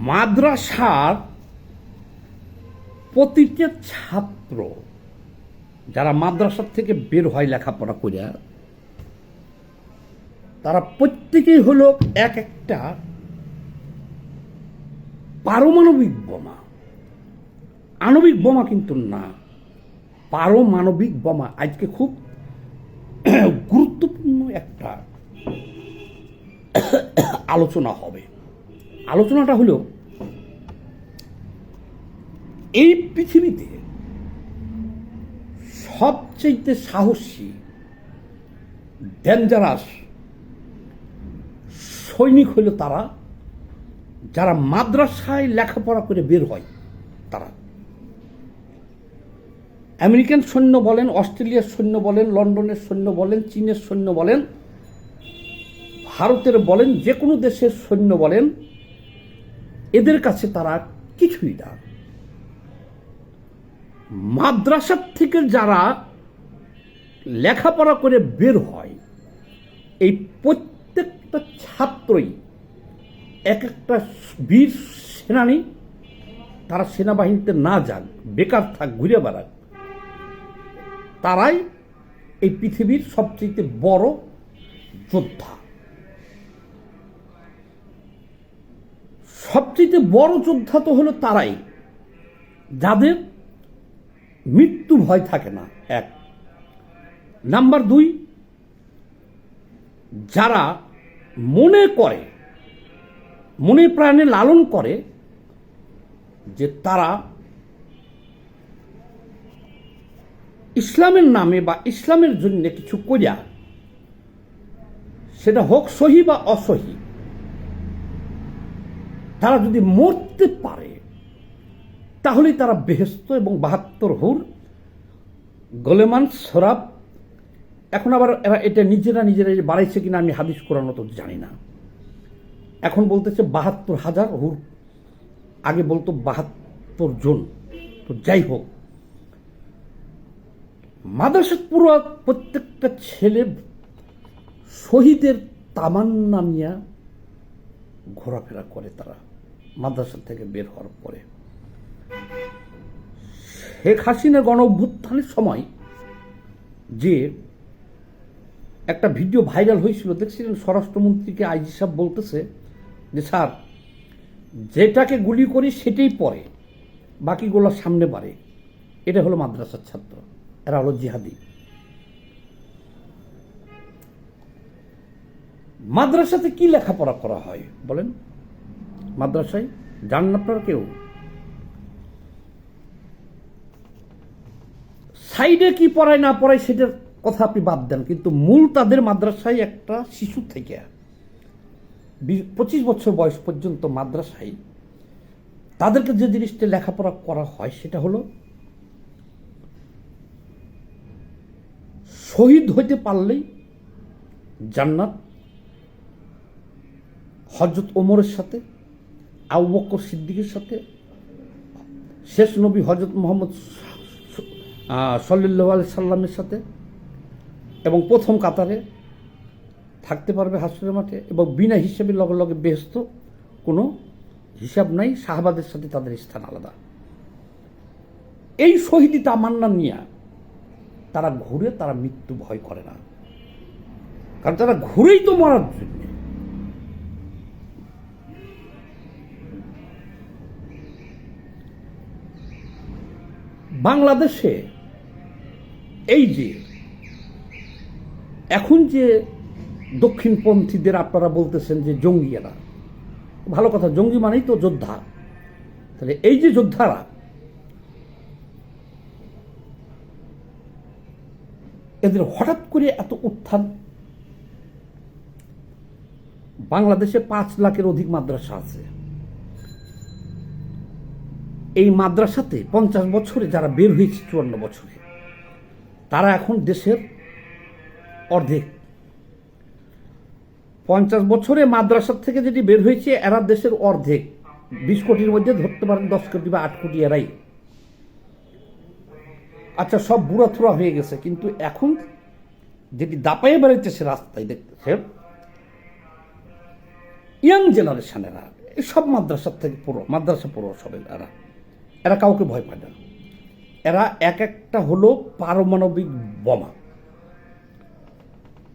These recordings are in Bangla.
মাদ্রাসার প্রতিটা ছাত্র যারা মাদ্রাসার থেকে বের হয় লেখাপড়া করিয়া, তারা প্রত্যেকেই হলো এক একটা পারমাণবিক বোমা। আণবিক বোমা কিন্তু না, পারমাণবিক বোমা। আজকে খুব গুরুত্বপূর্ণ একটা আলোচনা হবে। আলোচনাটা হলো এই পৃথিবীতে সবচেয়ে সাহসী ডেঞ্জারাস সৈনিক হইল তারা যারা মাদ্রাসায় লেখাপড়া করে বের হয়। তারা আমেরিকান সৈন্য বলেন, অস্ট্রেলিয়ার সৈন্য বলেন, লন্ডনের সৈন্য বলেন, চীনের সৈন্য বলেন, ভারতের বলেন, যে কোনো দেশের সৈন্য বলেন, এদের কাছে তারা কিছুই না। মাদ্রাসার থেকে যারা লেখাপড়া করে বের হয়, এই প্রত্যেকটা ছাত্রই এক একটা বীর সেনানী। তারা সেনাবাহিনীতে না যাক, বেকার থাক, ঘুরে বেড়াক, তারাই এই পৃথিবীর সবচেয়ে বড় যোদ্ধা। সবচেয়ে বড় যোদ্ধা তো হলো তারাই যাদের মৃত্যু ভয় থাকে না, এক। নাম্বার দুই, যারা মনে করে, মনে প্রাণে লালন করে যে তারা ইসলামের নামে বা ইসলামের জন্য কিছু করিয়া, সেটা হোক সহি বা অসহি, তারা যদি মরতে পারে তাহলেই তারা বেহেশত এবং 72 হুর গোলেমান সরাব। এখন আবার এরা এটা নিজেরা বাড়াইছে কিনা আমি হাদিস কোরআন তো জানি না। এখন বলতেছে 72,000 হুর, আগে বলতো 72 জন। তো যাই হোক, মাদ্রাসার পুরো প্রত্যেকটা ছেলে শহীদের তামান্না নিয়ে ঘোরাফেরা করে। তারা মাদ্রাসা থেকে বের হওয়ার পরে শেখ হাসিনা গণ অভ্যুত্থানের সময় যে একটা ভিডিও ভাইরাল হয়েছিল, দেখছিলেন? স্বরাষ্ট্রমন্ত্রীকে আইজি সাহেব বলতেছে যে স্যার, যেটাকে গুলি করি সেটাই পড়ে, বাকিগুলো সামনে বাড়ে। এটা হলো মাদ্রাসার ছাত্র, এরা হলো জিহাদি। মাদ্রাসাতে কি লেখাপড়া করা হয় বলেন? মাদ্রাসায় জান আপনারা কেউ? সাইডে কি পড়ায় না পড়ায় সেটার কথা আপনি বাদ দেন, কিন্তু মূল তাদের মাদ্রাসায় একটা শিশু থেকে 25 বছর বয়স পর্যন্ত মাদ্রাসায় তাদেরকে যে জিনিসটা লেখাপড়া করা হয় সেটা হলো শহীদ হইতে পারলেই জান্নাত, হযরত ওমরের সাথে, আবু বকর সিদ্দিকের সাথে, শেষ নবী হযরত মুহাম্মদ সাল্লাল্লাহু আলাইহি সাল্লামের সাথে, এবং প্রথম কাতারে থাকতে পারবে হাসরের মাঠে, এবং বিনা হিসেবে লগে লগে বেহেশত, কোনো হিসাব নাই। সাহাবাদের সাথে তাদের স্থান আলাদা। এই শহীদি তামান্না নিয়ে তারা ঘুরে, তারা মৃত্যু ভয় করে না, কারণ তারা ঘুরেই তো মরার জন্য। বাংলাদেশে এই যে এখন যে দক্ষিণপন্থীদের আপনারা বলতেছেন যে জঙ্গি, এরা ভালো কথা, জঙ্গি মানেই তো যোদ্ধা। তাহলে এই যে যোদ্ধারা, এদের হঠাৎ করে এত উত্থান। বাংলাদেশে 5 লাখের অধিক মাদ্রাসা আছে। এই মাদ্রাসাতে 50 বছরে যারা বের হয়েছে, 54 বছরে, তারা এখন দেশের অর্ধেক। 50 বছরে মাদ্রাসা থেকে যেটি বের হয়েছে, এরা দেশের অর্ধেক। 20 কোটির মধ্যে ধরতে পারেন 10 কোটি বা 8 কোটি এরাই। আচ্ছা, সব বুড়া থুড়া হয়ে গেছে, কিন্তু এখন যেটি দাপাইয়ে বেড়াইতেছে রাস্তায়, দেখতেছে ইয়াং জেনারেশনেরা, এই সব মাদ্রাসার থেকে মাদ্রাসা পড়ুয়া সব এরা কাউকে ভয় পায় না। এরা এক একটা হলো পারমাণবিক বোমা।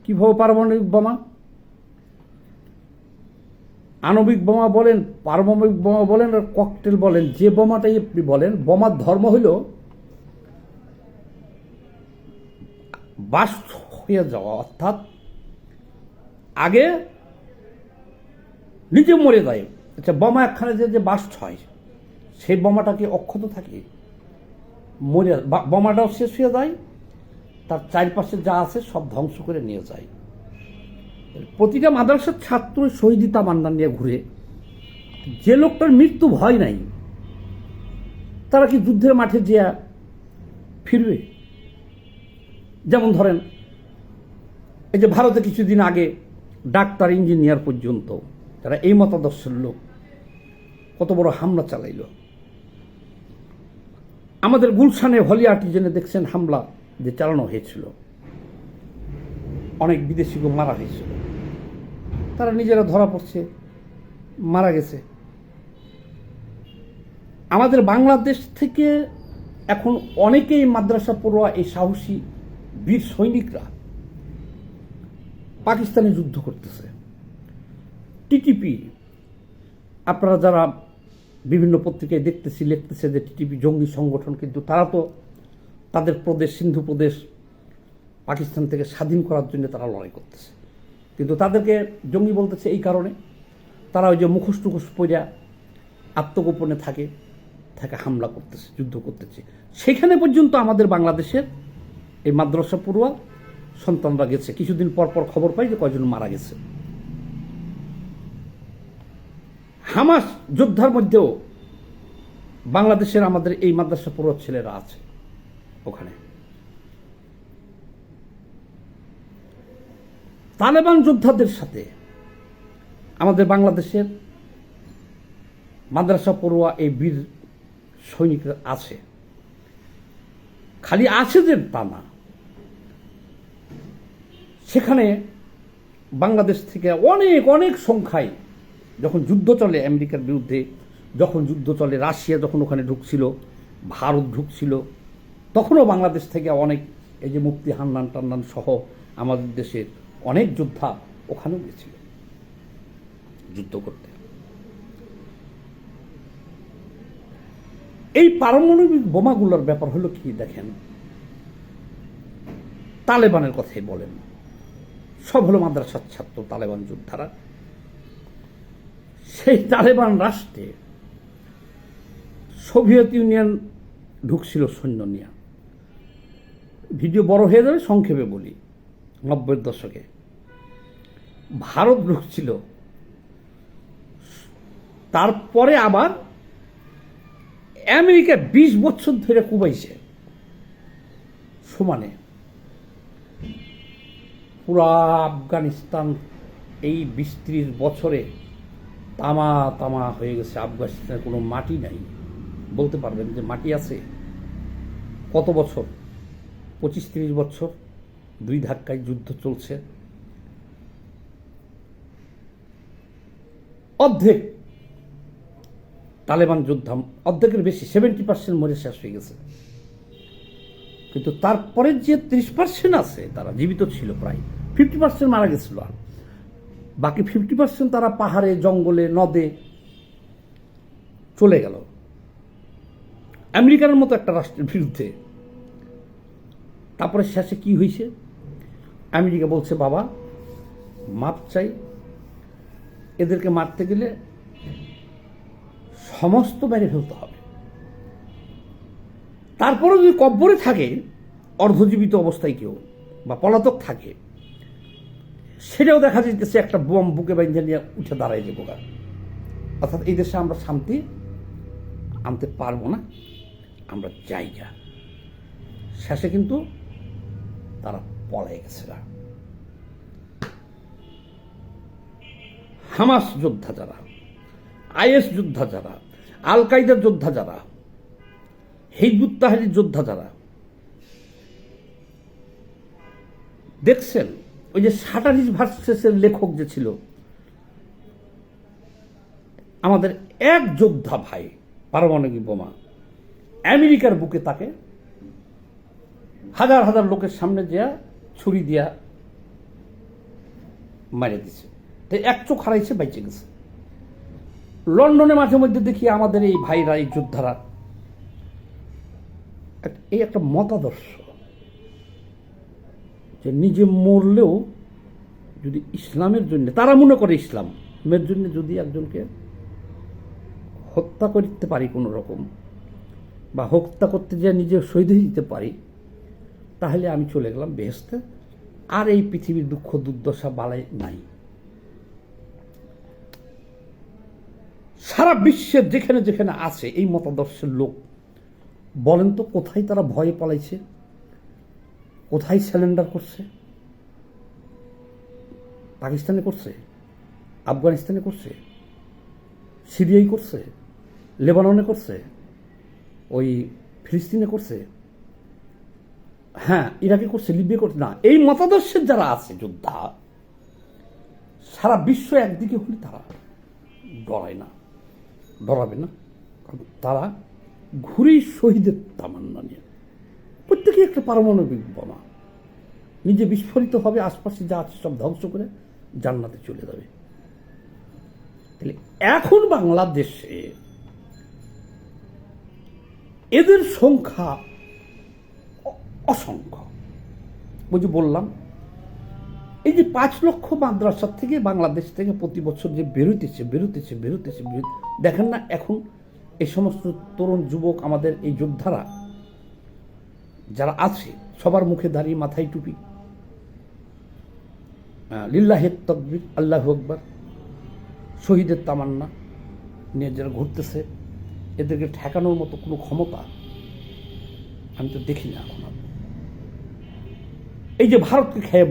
কিভাবে পারমাণবিক বোমা? আণবিক বোমা বলেন, পারমাণবিক বোমা বলেন, আর ককটেল বলেন, যে বোমাটাই আপনি বলেন, বোমার ধর্ম হইল বাস্ট হয়ে যাওয়া, অর্থাৎ আগে নিজে মরে যায়। আচ্ছা, বোমা একখানে যে বাস্ট হয়, সেই বোমাটা কি অক্ষত থাকে? মরে বোমাটাও শেষ হয়ে যায়, তার চারপাশে যা আছে সব ধ্বংস করে নিয়ে যায়। প্রতিটা মাদ্রাসার ছাত্র শহীদি তামান্না নিয়ে ঘুরে। যে লোকটার মৃত্যু ভয় নাই, তারা কি যুদ্ধের মাঠে যে ফিরবে? যেমন ধরেন, এই যে ভারতে কিছুদিন আগে ডাক্তার, ইঞ্জিনিয়ার পর্যন্ত তারা এই মতাদর্শের লোক কত বড় হামলা চালাইল। আমাদের গুলশানে হলি আর্টিজেনে দেখছেন হামলা যে চালানো হয়েছিল, অনেক বিদেশিকে মারা হয়েছিল, তারা নিজেরা ধরা পড়ছে, মারা গেছে। আমাদের বাংলাদেশ থেকে এখন অনেকেই মাদ্রাসা পড়ুয়া এই সাহসী বীর সৈনিকরা পাকিস্তানে যুদ্ধ করতেছে। টিটিপি, আপনারা যারা বিভিন্ন পত্রিকায় দেখতেছি, লিখতেছে যে টিটিপি জঙ্গি সংগঠন, কিন্তু তারা তো তাদের প্রদেশ, সিন্ধু প্রদেশ পাকিস্তান থেকে স্বাধীন করার জন্য তারা লড়াই করতেছে। কিন্তু তাদেরকে জঙ্গি বলতেছে এই কারণে, তারা ওই যে মুখোশ টুখোশ পইরা আত্মগোপনে থাকে হামলা করতেছে, যুদ্ধ করতেছে। সেখানে পর্যন্ত আমাদের বাংলাদেশের এই মাদ্রাসা পড়ুয়া সন্তানরা গেছে। কিছুদিন পর পর খবর পাই যে কয়জন মারা গেছে। হামাস যোদ্ধার মধ্যেও বাংলাদেশের আমাদের এই মাদ্রাসা পড়ুয়া ছেলেরা আছে ওখানে। তালেবান যোদ্ধাদের সাথে আমাদের বাংলাদেশের মাদ্রাসা পড়ুয়া এই বীর সৈনিকরা আছে। খালি আছে যে তা না, সেখানে বাংলাদেশ থেকে অনেক অনেক সংখ্যায় যখন যুদ্ধ চলে আমেরিকার বিরুদ্ধে, যখন যুদ্ধ চলে, রাশিয়া যখন ওখানে ঢুকছিল, ভারত ঢুকছিল, তখনও বাংলাদেশ থেকে অনেক, এই যে মুফতি হান্নান টান্নান সহ আমাদের দেশের অনেক যোদ্ধা ওখানেও গেছিল যুদ্ধ করতে। এই পারমাণবিক বোমাগুলোর ব্যাপার হলো কি দেখেন, তালেবানের কথাই বলেন, সব হলো মাদ্রাসার ছাত্র তালেবান যোদ্ধারা। সেই তালেবান রাষ্ট্রে সোভিয়েত ইউনিয়ন ঢুকছিল সৈন্য নিয়ে। ভিডিও বড় হয়ে যাবে, সংক্ষেপে বলি। 90-এর দশকে ভারত ঢুকছিল, তারপরে আবার আমেরিকা 20 বছর ধরে কুবাইছে সমানে। পুরা আফগানিস্তান এই 20-30 বছরে তামা তামা হয়ে গেছে। আফগানিস্তানের কোনো মাটি নাই। বলতে পারবেন যে মাটি আছে? কত বছর? 25-30 বছর 2 ধাক্কায় যুদ্ধ চলছে। অর্ধেক তালেবান যোদ্ধা, অর্ধেকের বেশি, 70% মরে শেষ হয়ে গেছে। কিন্তু তারপরে যে 30% আছে তারা জীবিত ছিল, প্রায় 50% মারা গেছিল, আর বাকি 50% তারা পাহাড়ে, জঙ্গলে, নদে চলে গেল আমেরিকার মতো একটা রাষ্ট্রের বিরুদ্ধে। তারপরে শেষে কি হয়েছে? আমেরিকা বলছে বাবা মাপ চাই, এদেরকে মারতে গেলে সমস্ত মেরে ফেলতে হবে। তারপরে যদি কব্বরে থাকে অর্ধজীবিত অবস্থায় কেউ বা পলাতক থাকে, সেটাও দেখা যাইতেছে একটা বোম বুকে বাইন্ধে নিয়ে উঠে দাঁড়ায় যে বোকা। অর্থাৎ এই দেশে আমরা শান্তি আনতে পারবো না, আমরা জায়গা। শেষে কিন্তু তারা পলাই গেছে। হামাস যোদ্ধা যারা, আইএস যোদ্ধা যারা, আল কায়দার যোদ্ধা যারা, হিজবুত তাহরির যোদ্ধা যারা, দেখছেন ওই যে সাটারিস ভার্সেসের লেখক যে ছিল, আমাদের এক যোদ্ধা ভাই পারমাণবিক বোমা আমেরিকার বুকে তাকে হাজার হাজার লোকের সামনে দেয়া ছুরি দিয়া মারে দিছে, তাই এক চোখ হারাইছে, বাইচে গেছে। লন্ডনে মাঝে মধ্যে দেখি আমাদের এই ভাইরা, এই যোদ্ধারা, এই একটা মতাদর্শ যে নিজে মরলেও যদি ইসলামের জন্য, তারা মনে করে ইসলামের জন্য যদি একজনকে হত্যা করতে পারি কোনো রকম, বা হত্যা করতে যে নিজে শহীদ হয়ে দিতে পারি, তাহলে আমি চলে গেলাম বেহেশতে, আর এই পৃথিবীর দুঃখ দুর্দশা বালাই নাই। সারা বিশ্বের যেখানে যেখানে আছে এই মতাদর্শের লোক, বলেন তো কোথায় তারা ভয়ে পালাইছে, কোথায় স্যালেন্ডার করছে? পাকিস্তানে করছে, আফগানিস্তানে করছে, সিরিয়ায় করছে, লেবাননে করছে, ওই ফিলিস্তিনে করছে, হ্যাঁ ইরাকে করছে, লিবিয়া করছে না। এই মতাদর্শের যারা আছে যোদ্ধা, সারা বিশ্ব একদিকে হলে তারা ডরায় না, ডরাবে না, কারণ তারা ঘুরেই শহীদের তামান্না নিয়ে। প্রত্যেকে একটা পারমাণবিক বোমা, নিজে বিস্ফোরিত হবে, আশপাশে যা আছে সব ধ্বংস করে জান্নাতে চলে যাবে। তাহলে এখন বাংলাদেশে এদের সংখ্যা অসংখ্য। ওই যে বললাম, এই যে 5 লক্ষ মাদ্রাসা থেকে বাংলাদেশ থেকে প্রতি বছর যে বেরোতেছে, দেখেন না এখন এই সমস্ত তরুণ যুবক, আমাদের এই যোদ্ধারা যারা আছে, সবার মুখে দাঁড়িয়ে, মাথায় টুপি, লিল্লাহে তাকবীর, আল্লাহু আকবার, শহীদের তামান্না নিয়ে যারা ঘুরতেছে, এদেরকে ঠেকানোর মতো কোনো ক্ষমতা আমি তো দেখি না এখন। এই যে ভারতকে খেয়ে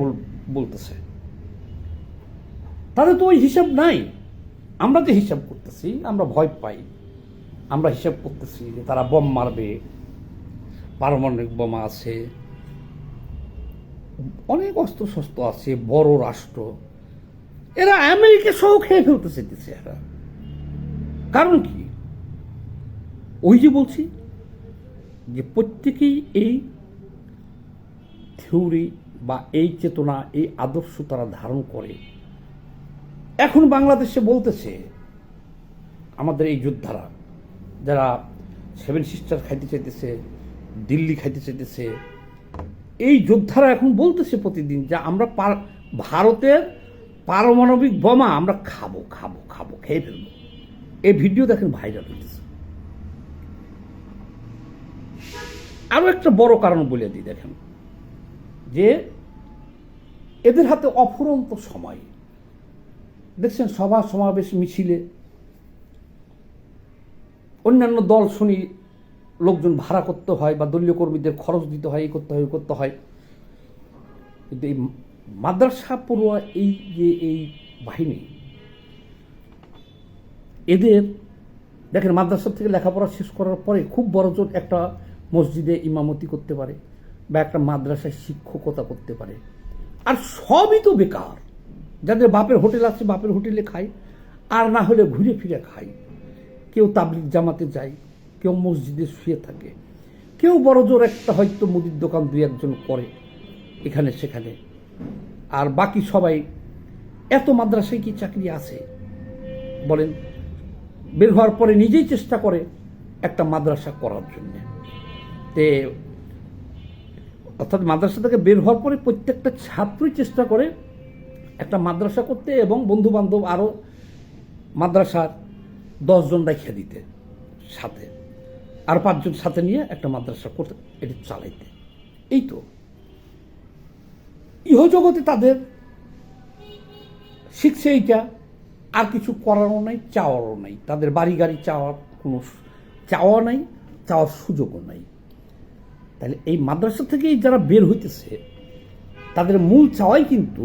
বলতেছে, তাদের তো ওই হিসাব নাই। আমরা যে হিসাব করতেছি, আমরা ভয় পাই, আমরা হিসাব করতেছি যে তারা বম মারবে, পারমাণবিক বোমা আছে, অনেক অস্ত্রশস্ত্র আছে, বড় রাষ্ট্র, এরা আমেরিকা সহ খেয়ে ফেলতে চাইতেছে। এরা কারণ কি? ওই যে বলছি যে প্রত্যেকেই এই থিওরি বা এই চেতনা, এই আদর্শ তারা ধারণ করে। এখন বাংলাদেশে বলতেছে আমাদের এই যোদ্ধারা, যারা 7 সিস্টার খাইতে চাইতেছে, দিল্লি খাইতে চাইতেছে, এই যোদ্ধারা এখন বলতেছে প্রতিদিন যে আমরা ভারতের পারমাণবিক বোমা আমরা খাবো, খেয়ে ফেলবো। এই ভিডিও দেখেন ভাইরাল হয়েছে। আরো একটা বড় কারণ বলে দিই, দেখেন যে এদের হাতে অফুরন্ত সময়। দেখছেন সভা সমাবেশ মিছিলে অন্যান্য দল শুনি লোকজন ভাড়া করতে হয়, বা দলীয় কর্মীদের খরচ দিতে হয়, এই করতে হয়। কিন্তু এই মাদ্রাসা পড়ুয়া এই যে এই বাহিনী, এদের দেখেন মাদ্রাসা থেকে লেখাপড়া শেষ করার পরে খুব বড়জোর একটা মসজিদে ইমামতি করতে পারে, বা একটা মাদ্রাসায় শিক্ষকতা করতে পারে। আর সবই তো বেকার। যাদের বাপের হোটেল আছে, বাপের হোটেলে খায়, আর না হলে ঘুরে ফিরে খায়। কেউ তাবলিগ জামাতে যায়, কেউ মসজিদে শুয়ে থাকে, কেউ বড়জোর একটা হয়তো মুদির দোকান 2-1 করে এখানে সেখানে। আর বাকি সবাই, এত মাদ্রাসায় কি চাকরি আছে বলেন? বের হওয়ার পরে নিজেই চেষ্টা করে একটা মাদ্রাসা করার জন্য। তে অর্থাৎ মাদ্রাসা থেকে বের হওয়ার পরে প্রত্যেকটা ছাত্রই চেষ্টা করে একটা মাদ্রাসা করতে, এবং বন্ধু বান্ধব আরও মাদ্রাসার 10 জন রেখে দিতে সাথে, আর 5 জন সাথে নিয়ে একটা মাদ্রাসা করতে, এটি চালাইতে। এই তো ইহজগতে তাদের শিখছে এইটা, আর কিছু করারও নাই, চাওয়ারও নাই। তাদের বাড়ি গাড়ি চাওয়ার কোনো চাওয়া নাই, চাওয়ার সুযোগও নাই। তাহলে এই মাদ্রাসা থেকেই যারা বের হইতেছে, তাদের মূল চাওয়াই কিন্তু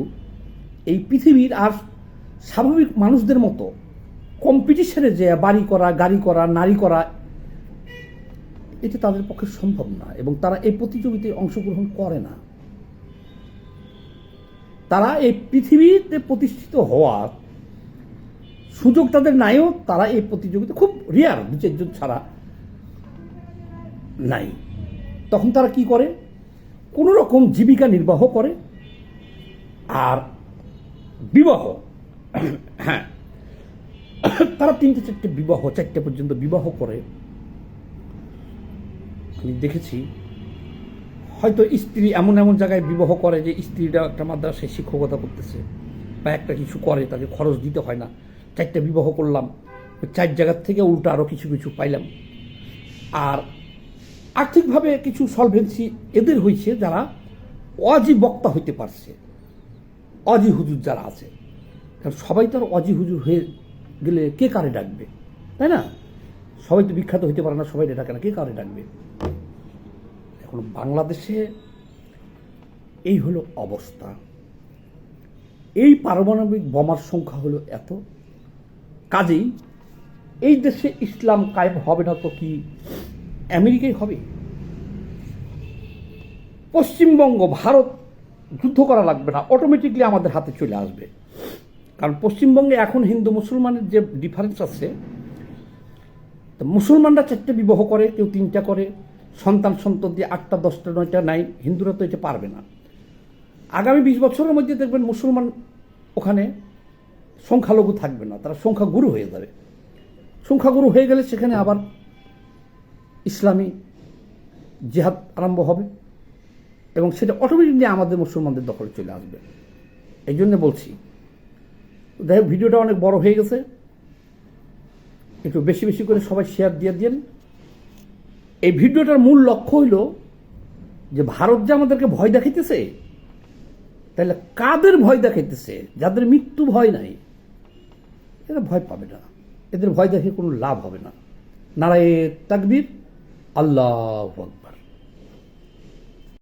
এই পৃথিবীর আর স্বাভাবিক মানুষদের মতো কম্পিটিশনে যে বাড়ি করা, গাড়ি করা, নারী করা, এটা তাদের পক্ষে সম্ভব না, এবং তারা এই প্রতিযোগিতায় অংশগ্রহণ করে না। তারা এই পৃথিবীতে প্রতিষ্ঠিত হওয়ার সুযোগ তাদের নাইও, তারা এই প্রতিযোগিতা খুব রেয়ার, 2-4 জন ছাড়া নাই। তখন তারা কি করে, কোনো রকম জীবিকা নির্বাহ করে। আর বিবাহ, হ্যাঁ, তারা 3-4টে বিবাহ, 4টে পর্যন্ত বিবাহ করে। আমি দেখেছি হয়তো স্ত্রী এমন এমন জায়গায় বিবাহ করে যে স্ত্রীটা একটা মাদ্রাসায় শিক্ষকতা করতেছে বা একটা কিছু করে, তাকে খরচ দিতে হয় না। 4টে বিবাহ করলাম, 4 জায়গার থেকে উল্টো আরও কিছু কিছু পাইলাম। আর আর্থিকভাবে কিছু সলভেন্সি এদের হয়েছে, যারা অজি বক্তা হইতে পারছে, অজি হুজুর যারা আছে। কারণ সবাই তো আর অজি হুজুর হয়ে গেলে কে কারে ডাকবে, তাই না? সবাই তো বিখ্যাত হইতে পারে না, সবাই ডাকে না, কে কারে ডাকবে? এখন বাংলাদেশে এই হলো অবস্থা। এই পারমাণবিক বোমার সংখ্যা হলো এত, কাজেই এই দেশে ইসলাম কায়েম হবে না তো কি আমেরিকায় হবে? পশ্চিমবঙ্গ, ভারত যুদ্ধ করা লাগবে না, অটোমেটিকলি আমাদের হাতে চলে আসবে। কারণ পশ্চিমবঙ্গে এখন হিন্দু মুসলমানের যে ডিফারেন্স আছে, মুসলমানরা 4টে বিবাহ করে, কেউ 3টা করে, সন্তান সন্ততি 8টা 10টা 9টা নাই। হিন্দুরা তো এটা পারবে না। আগামী 20 বছরের মধ্যে দেখবেন মুসলমান ওখানে সংখ্যালঘু থাকবে না, তারা সংখ্যাগুরু হয়ে যাবে। সংখ্যাগুরু হয়ে গেলে সেখানে আবার ইসলামী জিহাদ আরম্ভ হবে এবং সেটা অটোমেটিকলি আমাদের মুসলমানদের দখলে চলে আসবে। এই জন্য বলছি, যাই হোক, ভিডিওটা অনেক বড় হয়ে গেছে, একটু বেশি বেশি করে সবাই শেয়ার দিয়ে দেন। এই ভিডিওটার মূল লক্ষ্য হইল যে ভারত যে আমাদেরকে ভয় দেখাইতেছে, তাহলে কাদের ভয় দেখাইতেছে? যাদের মৃত্যু ভয় নাই, এরা ভয় পাবে না, এদের ভয় দেখে কোনো লাভ হবে না। নারায়ে তাকবীর, আল্লাহু আকবার।